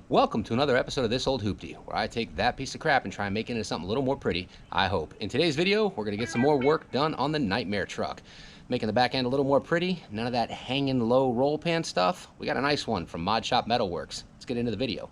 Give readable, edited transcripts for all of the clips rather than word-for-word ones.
Welcome to another episode of This Old Hooptie, where I take that piece of crap and try and make it into something a little more pretty, I hope. In today's video, we're going to get some more work done on the Nightmare truck. Making the back end a little more pretty, none of that hanging low Rollpan stuff. We got a nice one from Mod Shop Metalworks. Let's get into the video.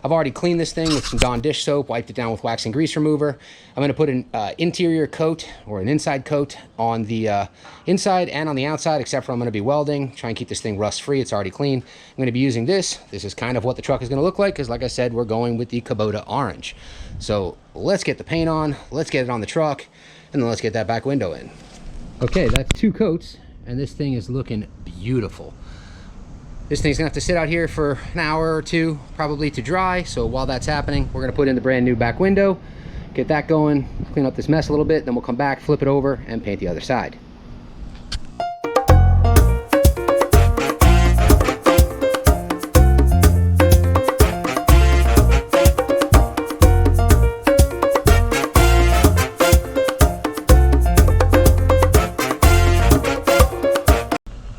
I've already cleaned this thing with some Dawn dish soap, wiped it down with wax and grease remover. I'm going to put an interior coat or an inside coat on the inside and on the outside, except for I'm going to be welding, try and keep this thing rust free. It's already clean. I'm going to be using this. This is kind of what the truck is going to look like because, like I said, we're going with the Kubota orange. So let's get the paint on, let's get it on the truck, and then let's get that back window in. Okay, that's 2 coats, and this thing is looking beautiful. This thing's gonna have to sit out here for an hour or two, probably to dry. So while that's happening, we're gonna put in the brand new back window, get that going, clean up this mess a little bit, then we'll come back, flip it over, and paint the other side.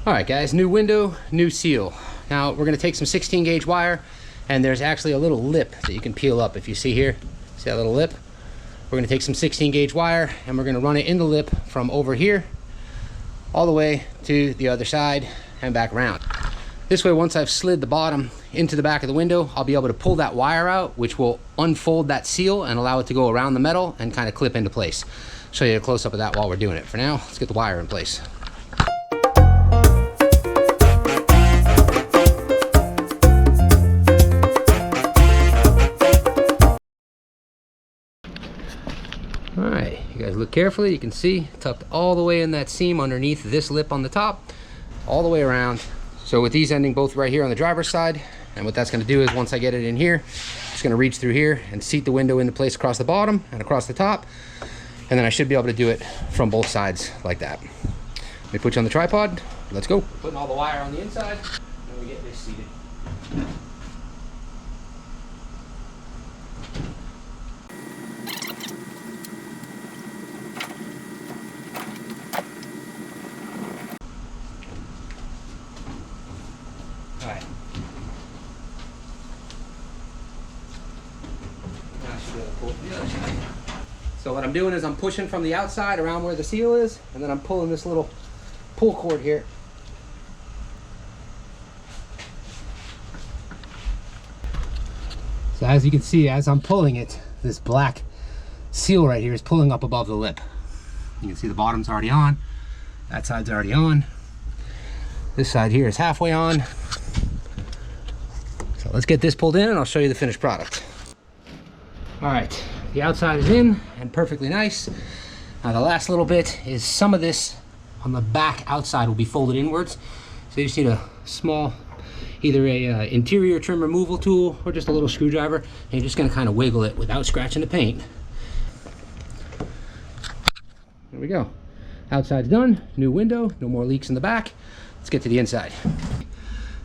All right, guys, new window, new seal. Now we're gonna take some 16 gauge wire, and there's actually a little lip that you can peel up. If you see here, see that little lip? We're gonna take some 16 gauge wire and we're gonna run it in the lip from over here all the way to the other side and back around. This way, once I've slid the bottom into the back of the window, I'll be able to pull that wire out, which will unfold that seal and allow it to go around the metal and kind of clip into place. Show you a close-up of that while we're doing it. For now, let's get the wire in place. All right, you guys look carefully. You can see tucked all the way in that seam underneath this lip on the top, all the way around. So with these ending both right here on the driver's side, and what that's going to do is once I get it in here, just going to reach through here and seat the window into place across the bottom and across the top, and then I should be able to do it from both sides like that. Let me put you on the tripod. Let's go. Putting all the wire on the inside, and we get this seated. So what I'm doing is I'm pushing from the outside around where the seal is, and then I'm pulling this little pull cord here. So as you can see, as I'm pulling it, this black seal right here is pulling up above the lip. You can see the bottom's already on, that side's already on. This side here is halfway on. So let's get this pulled in and I'll show you the finished product. All right, the outside is in and perfectly nice. Now the last little bit is some of this on the back outside will be folded inwards. So you just need a small, either a interior trim removal tool or just a little screwdriver. And you're just gonna kind of wiggle it without scratching the paint. There we go. Outside's done, new window, no more leaks in the back. Let's get to the inside.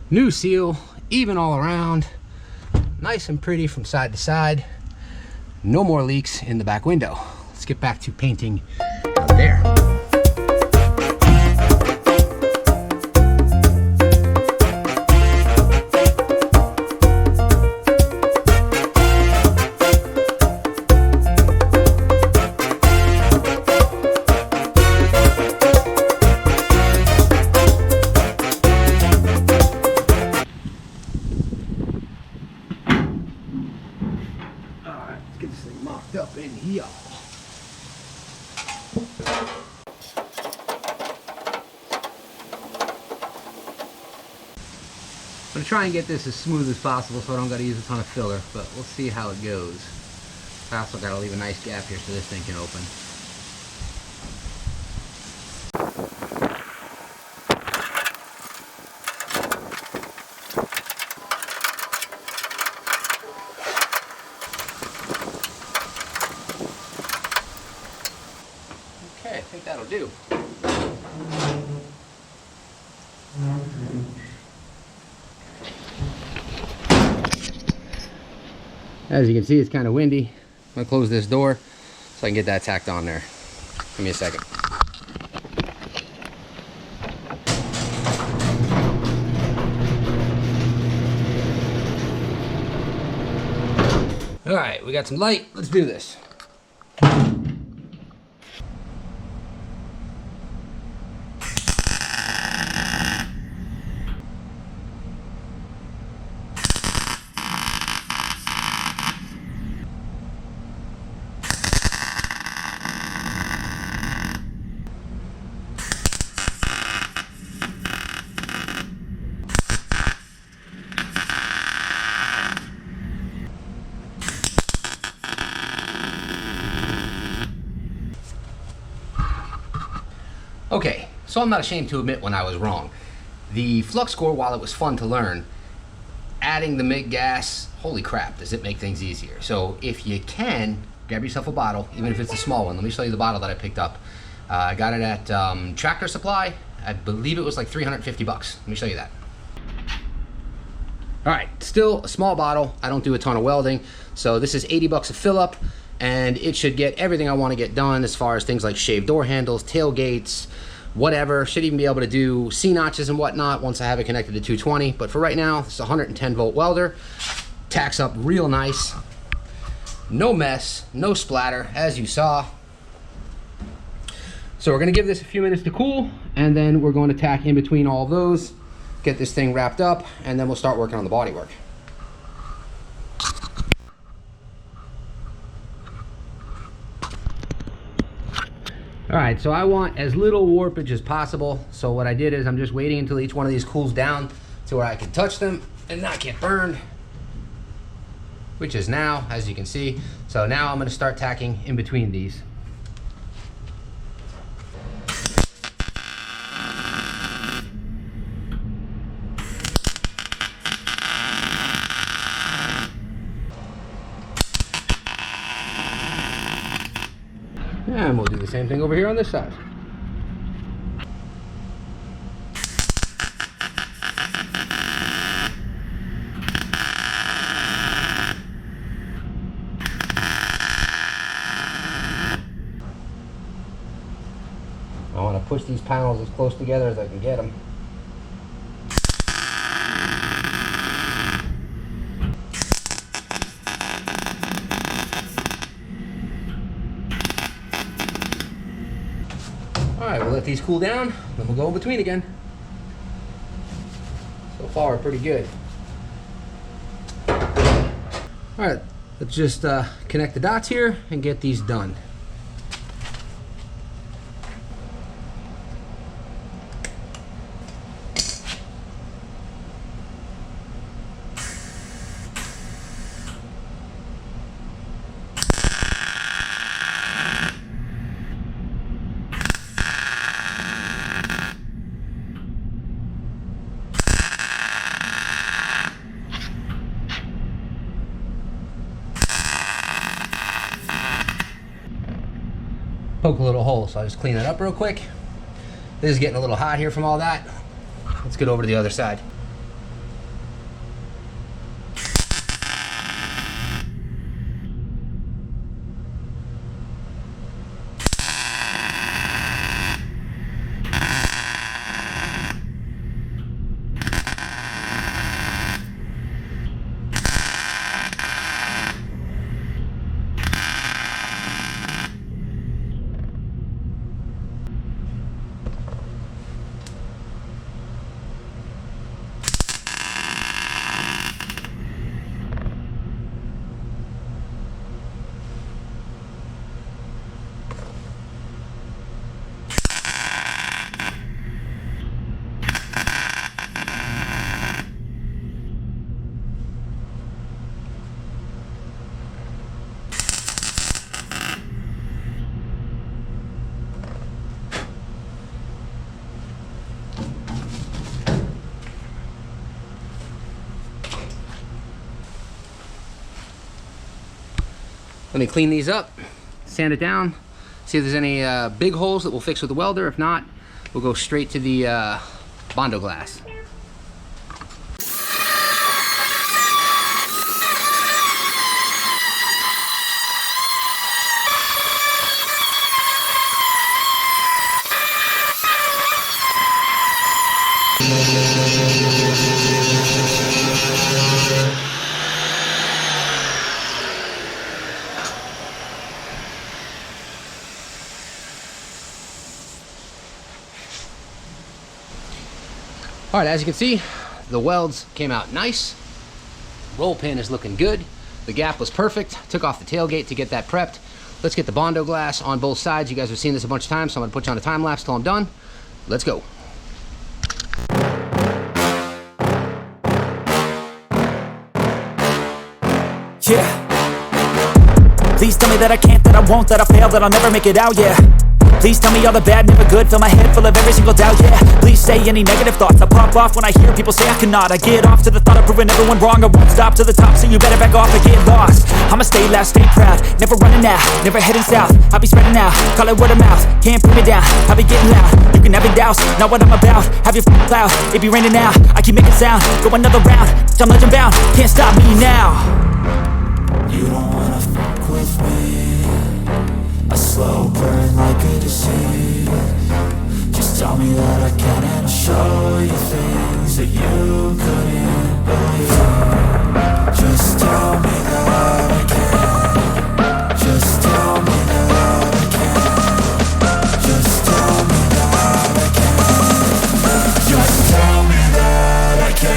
New seal, even all around, nice and pretty from side to side. No more leaks in the back window. Let's get back to painting out there. Get this thing mocked up in here. I'm gonna try and get this as smooth as possible so I don't gotta use a ton of filler, but we'll see how it goes. I also gotta leave a nice gap here so this thing can open. Okay, I think that'll do. As you can see, it's kind of windy. I'm gonna close this door so I can get that tacked on there. Give me a second. All right, we got some light. Let's do this. Okay, so I'm not ashamed to admit when I was wrong. The flux core, while it was fun to learn, adding the MIG gas, holy crap, does it make things easier. So if you can, grab yourself a bottle, even if it's a small one. Let me show you the bottle that I picked up. I got it at Tractor Supply. I believe it was like 350 bucks. Let me show you that. All right, still a small bottle. I don't do a ton of welding. So this is 80 bucks a fill up, and it should get everything I want to get done as far as things like shaved door handles, tailgates, whatever. Should even be able to do C-notches and whatnot once I have it connected to 220. But for right now, it's a 110 volt welder. Tacks up real nice. No mess, no splatter, as you saw. So we're gonna give this a few minutes to cool, and then we're going to tack in between all of those, get this thing wrapped up, and then we'll start working on the bodywork. All right, so I want as little warpage as possible. So what I did is I'm just waiting until each one of these cools down to where I can touch them and not get burned, which is now, as you can see. So now I'm gonna start tacking in between these. And we'll do the same thing over here on this side. I want to push these panels as close together as I can get them. Alright, we'll let these cool down, then we'll go in between again. So far, we're pretty good. Alright, let's just connect the dots here and get these done. Poke a little hole, so I'll just clean that up real quick. This is getting a little hot here from all that. Let's get over to the other side. Let me clean these up, sand it down, see if there's any big holes that we'll fix with the welder. If not, we'll go straight to the Bondo glass. All right, as you can see, the welds came out nice. Roll pin is looking good. The gap was perfect. Took off the tailgate to get that prepped. Let's get the Bondo glass on both sides. You guys have seen this a bunch of times, so I'm gonna put you on a time lapse till I'm done. Let's go. Yeah. Please tell me that I can't, that I won't, that I fail, that I'll never make it out, yeah. Please tell me all the bad, never good, fill my head full of every single doubt, yeah. Please say any negative thoughts, I pop off when I hear people say I cannot. I get off to the thought of proving everyone wrong, I won't stop to the top, so you better back off and get lost. I'ma stay loud, stay proud, never running out, never heading south. I'll be spreading out, call it word of mouth, can't put me down, I'll be getting loud. You can have it douse, not what I'm about, have your f***ing cloud, it be raining now. I keep making sound, go another round, I'm legend bound, can't stop me now. You don't wanna fuck with me, a slow burn like a disease. Just tell me that I can and I'll show you things that you couldn't believe. Just tell me that I can. Just tell me that I can. Just tell me that I can. Just tell me that I can.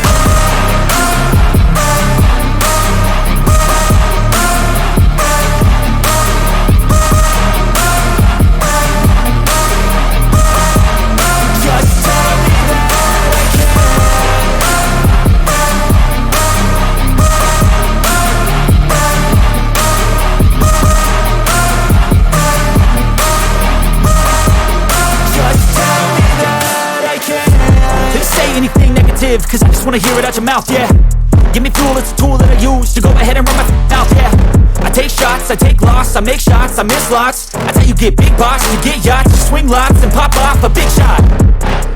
Cause I just wanna hear it out your mouth, yeah. Give me fuel, it's a tool that I use to go ahead and run my mouth, yeah. I take shots, I take loss, I make shots, I miss lots. That's how you get big boss, you get yachts, you swing lots and pop off a big shot.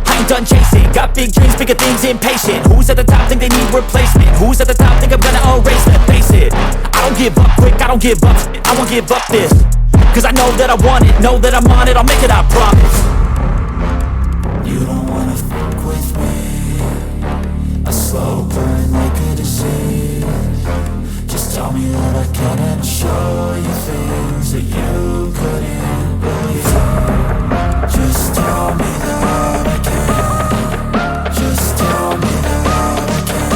I ain't done chasing, got big dreams, bigger things, impatient. Who's at the top think they need replacement? Who's at the top think I'm gonna erase them? Face it, I don't give up quick, I don't give up shit, I won't give up this. Cause I know that I want it, know that I'm on it, I'll make it, I promise. You don't wanna fuck with me, a slow burn like a disease. Just tell me that I can and I'll show you things that you couldn't believe. Just tell me that I can. Just tell me that I can.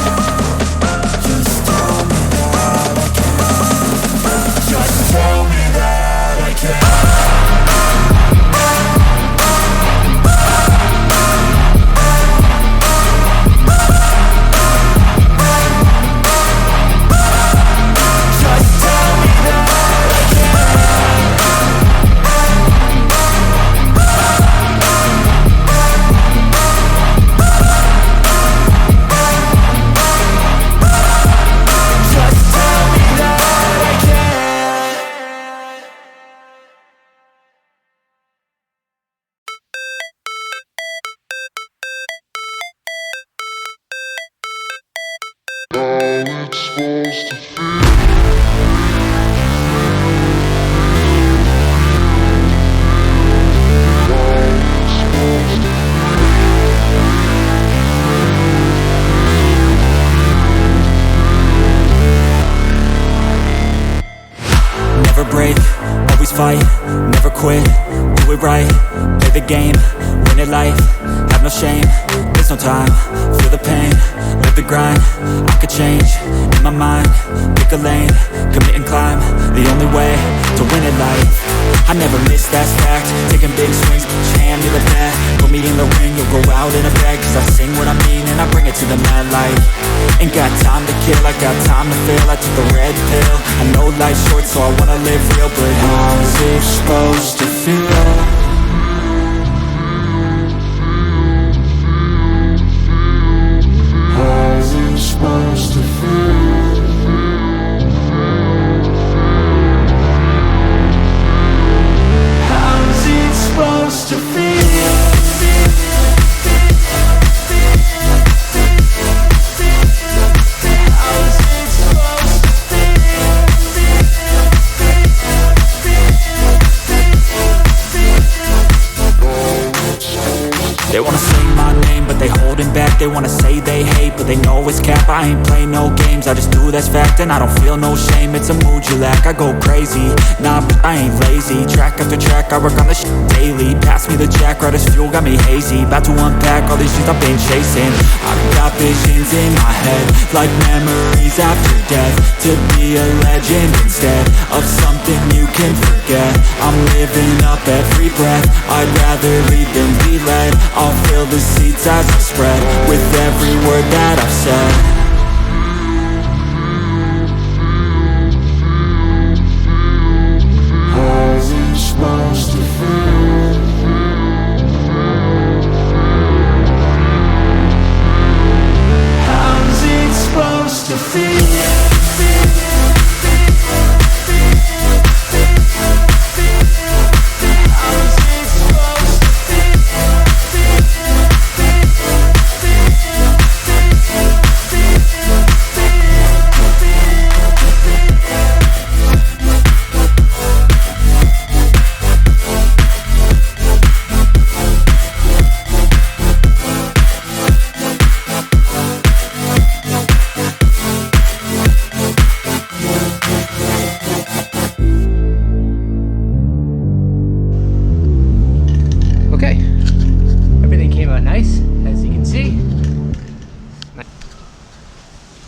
Just tell me that I can. Just tell me that I can. Fight, never quit, do it right, play the game, win it life, have no shame, there's no time, feel the pain, live the grind, I could change, in my mind, pick a lane, commit and climb, the only way to win it life. I never miss, that's fact, taking big swings, put your hand to the bat, put me in the ring, you'll go out in a bag, cause I sing what I mean and I bring it to the mad light. Ain't got time to kill, I got time to feel, I took the red pill, I know life's short so I wanna live real, but how's it supposed to feel? How's it supposed to feel? How's it supposed to feel? They wanna say my name, but they holding back. They wanna say they hate, but they know it's cap. I ain't playing no games, I just do, that's fact. And I don't feel no shame, it's a mood you lack. I go crazy, nah, but I ain't lazy. Track after track, I work on this shit daily. Pass me the jack, right as fuel, got me hazy. About to unpack all these things I've been chasing. I've got visions in my head, like memories after death. To be a legend instead of something you can forget. I'm living up every breath, I'd rather lead than be led. I'll fill the seats as I spread, with every word that I've said. How's it supposed to feel? How's it supposed to feel?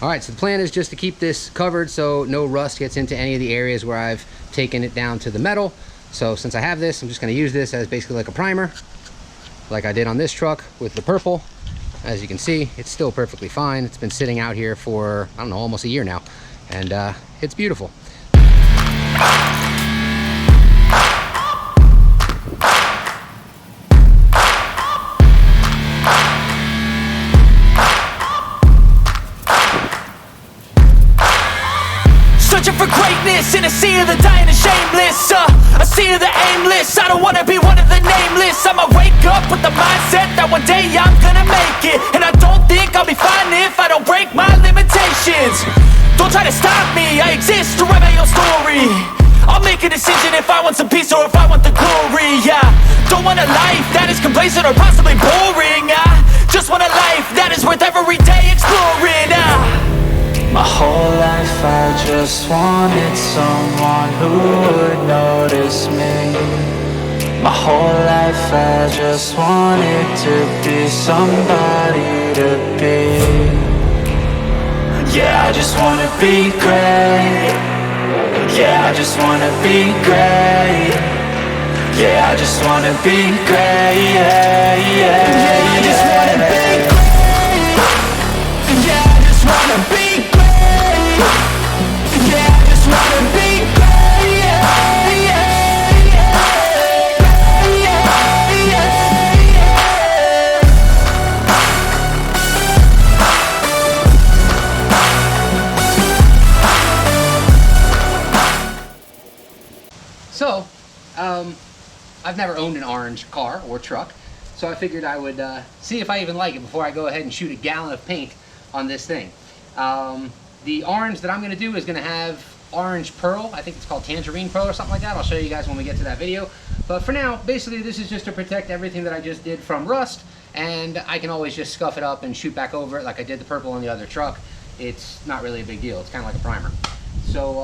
Alright, so the plan is just to keep this covered so no rust gets into any of the areas where I've taken it down to the metal. So since I have this, I'm just going to use this as basically like a primer, like I did on this truck with the purple. As you can see, it's still perfectly fine. It's been sitting out here for, I don't know, almost a year now. And it's beautiful. Searching for greatness in a sea of the dying and shameless, a sea of the aimless. I don't wanna be one of the nameless. I'ma wake up with the mindset that one day I'm gonna make it. And I don't think I'll be fine if I don't break my limitations. Don't try to stop me, I exist to write my own story. I'll make a decision if I want some peace or if I want the glory. Yeah, don't want a life that is complacent or possibly boring. I just want a life that is worth every day exploring. My whole life I just wanted someone who would notice me. My whole life I just wanted to be somebody to be. Yeah, I just wanna be great. Yeah, I just wanna be great. Yeah, I just wanna be great. Yeah, yeah, yeah, I just wanna be great. Yeah, I just wanna be great. Yeah, I just wanna be great. Yeah, yeah, yeah, yeah, yeah. So, I've never owned an orange car or truck, so I figured I would see if I even like it before I go ahead and shoot a gallon of paint on this thing. The orange that I'm going to do is going to have orange pearl. I think it's called tangerine pearl or something like that. I'll show you guys when we get to that video. But for now, basically this is just to protect everything that I just did from rust, and I can always just scuff it up and shoot back over it like I did the purple on the other truck. It's not really a big deal. It's kind of like a primer. So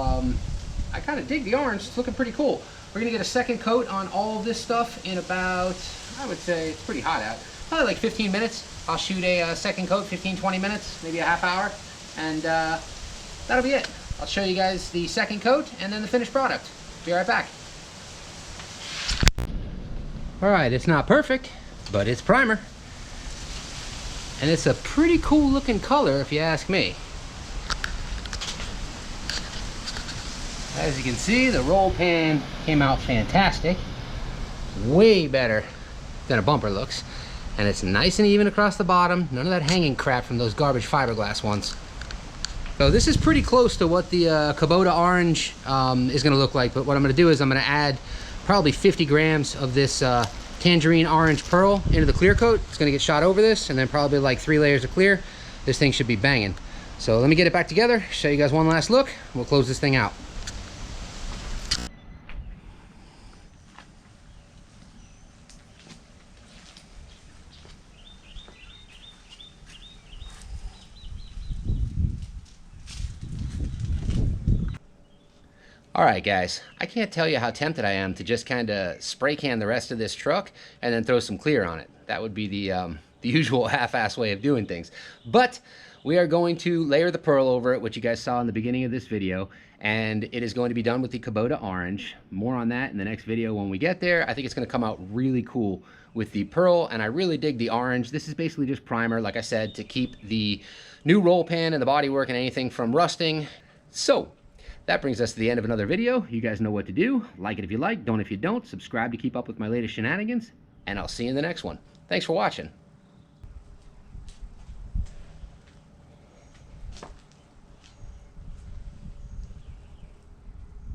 I kind of dig the orange. It's looking pretty cool. We're going to get a second coat on all of this stuff in about, I would say, it's pretty hot out, probably like 15 minutes. I'll shoot a second coat, 15-20 minutes, maybe a half hour, and that'll be it. I'll show you guys the second coat and then the finished product. Be right back. Alright, it's not perfect, but it's primer. And it's a pretty cool looking color if you ask me. As you can see, the Rollpan came out fantastic. Way better than a bumper looks. And it's nice and even across the bottom. None of that hanging crap from those garbage fiberglass ones. So this is pretty close to what the Kubota orange is going to look like. But what I'm going to do is I'm going to add probably 50 grams of this tangerine orange pearl into the clear coat. It's going to get shot over this, and then probably like 3 layers of clear. This thing should be banging. So let me get it back together, show you guys one last look. We'll close this thing out. All right, guys, I can't tell you how tempted I am to just kind of spray can the rest of this truck and then throw some clear on it. That would be the usual half-ass way of doing things. But we are going to layer the pearl over it, which you guys saw in the beginning of this video, and it is going to be done with the Kubota orange. More on that in the next video when we get there. I think it's going to come out really cool with the pearl, and I really dig the orange. This is basically just primer, like I said, to keep the new roll pan and the bodywork and anything from rusting. So that brings us to the end of another video. You guys know what to do. Like it if you like, don't if you don't. Subscribe to keep up with my latest shenanigans, and I'll see you in the next one. Thanks for watching.